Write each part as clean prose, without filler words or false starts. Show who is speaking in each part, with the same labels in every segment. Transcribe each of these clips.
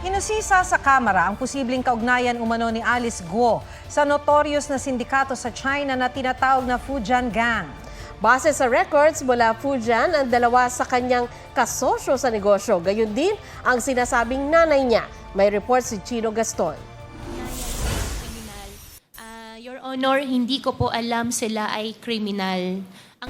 Speaker 1: Inusisa sa Kamara ang posibleng kaugnayan umano ni Alice Guo sa notorious na sindikato sa China na tinatawag na Fujian Gang.
Speaker 2: Base sa records mula Fujian, ang dalawa sa kanyang kasosyo sa negosyo. Gayun din ang sinasabing nanay niya. May report si Chino Gaston.
Speaker 3: Your Honor, hindi ko po alam sila ay kriminal.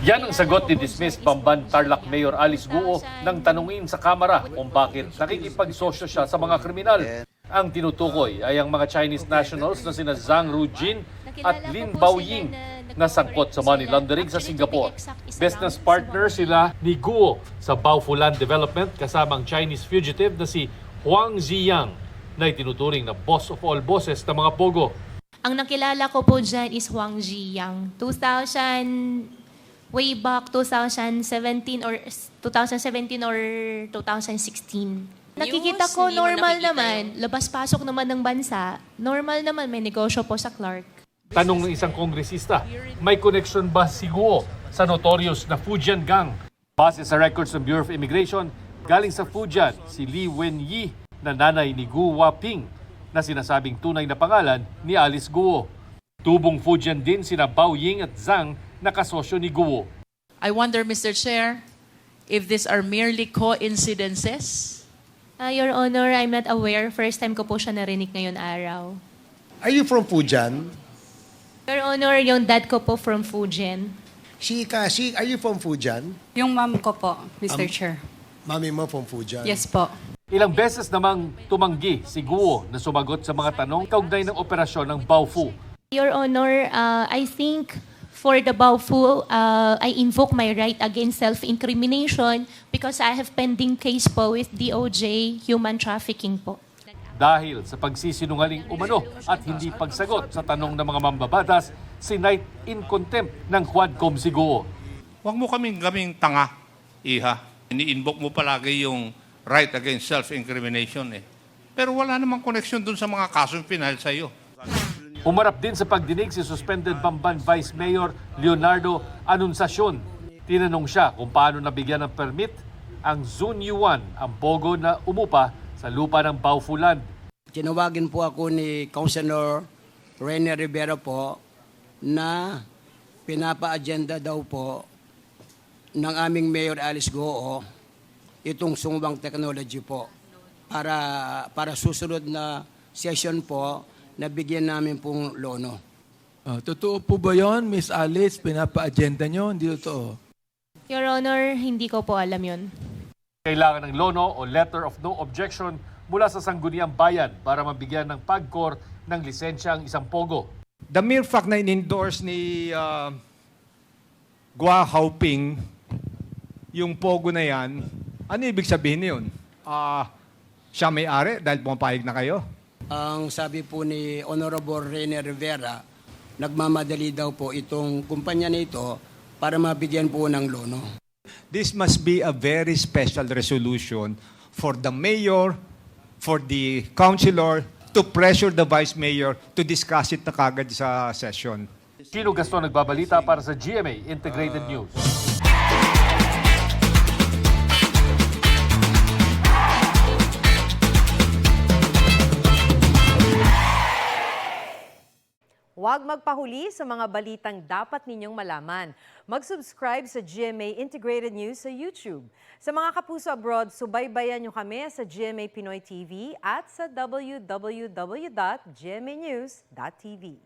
Speaker 4: Yan ang sagot ni dismissed Bamban Tarlac Mayor Alice Guo nang tanungin sa Kamara kung bakit nakikipagsosyo siya sa mga kriminal. Ang tinutukoy ay ang mga Chinese nationals na sina Zhang Rujin at Lin Baoying na sangkot sa money laundering sa Singapore. Business partner sila ni Guo sa Baofu Land Development kasama ang Chinese fugitive na si Huang Ziyang na itinuturing na boss of all bosses ng mga pogo.
Speaker 3: Ang nakilala ko po dyan is Huang Ziyang. Way back 2017 or 2016. Nakikita ko normal naman, labas-pasok naman ng bansa, normal naman may negosyo po sa Clark.
Speaker 4: Tanong ng isang kongresista, may connection ba si Guo sa notorious na Fujian Gang? Base sa records ng Bureau of Immigration, galing sa Fujian si Li Wenyi na nanay ni Gu Waping na sinasabing tunay na pangalan ni Alice Guo. Tubong Fujian din sina Baoying at Zhang na kasosyo ni Guo.
Speaker 5: I wonder, Mr. Chair, if these are merely coincidences?
Speaker 3: Your Honor, I'm not aware. First time ko po siya narinig ngayon araw.
Speaker 6: Are you from Fujian?
Speaker 3: Your Honor, yung dad ko po from Fujian.
Speaker 6: Are you from Fujian?
Speaker 7: Yung mom ko po, Mr. Chair.
Speaker 6: Mami mo from Fujian?
Speaker 7: Yes po.
Speaker 4: Ilang beses namang tumanggi si Guo na sumagot sa mga tanong kaugnay ng operasyon ng Baofu.
Speaker 3: Your Honor, I think for the Baofu, I invoke my right against self-incrimination because I have pending case po with DOJ human trafficking po.
Speaker 4: Dahil sa pagsisinungaling umano at hindi pagsagot sa tanong ng mga mambabatas, sinight in contempt ng Quadcom si Guo.
Speaker 8: Huwag mo kaming tanga, iha. Ini-invoke mo palagi yung right against self-incrimination eh. Pero wala namang connection dun sa mga kasong pinahal sa iyo.
Speaker 4: Umarap din sa pagdinig si suspended Bamban Vice Mayor Leonardo Anunciacion. Tinanong siya kung paano nabigyan ng permit ang Zun Yuan, ang pogo na umupa sa lupa ng Baofu Land.
Speaker 9: Tinawagin po ako ni Councilor Rene Rivera po na pinapa-agenda daw po ng aming Mayor Alice Guo itong sungwang technology po para susunod na session po na bigyan namin pong lono.
Speaker 10: Totoo po ba yun, Miss Alice? Pinapa-agenda nyo? Hindi totoo.
Speaker 3: Your Honor, hindi ko po alam yun.
Speaker 4: Kailangan ng lono o letter of no objection mula sa sangguniang bayan para mabigyan ng PAGCOR ng lisensya ang isang pogo.
Speaker 11: The mere fact na in-endorse ni Gua Haoping yung pogo na yan, ano ibig sabihin yun? Siya may-ari dahil pumapayag na kayo?
Speaker 9: Ang sabi po ni Honorable Rene Rivera, nagmamadali daw po itong kumpanya na ito para mabigyan po ng lono.
Speaker 11: This must be a very special resolution for the mayor, for the councilor, to pressure the vice mayor to discuss it na kagad sa session.
Speaker 4: Chino Gaston nagbabalita para sa GMA Integrated News.
Speaker 1: Huwag magpahuli sa mga balitang dapat ninyong malaman. Mag-subscribe sa GMA Integrated News sa YouTube. Sa mga kapuso abroad, subaybayan nyo kami sa GMA Pinoy TV at sa www.gmanews.tv.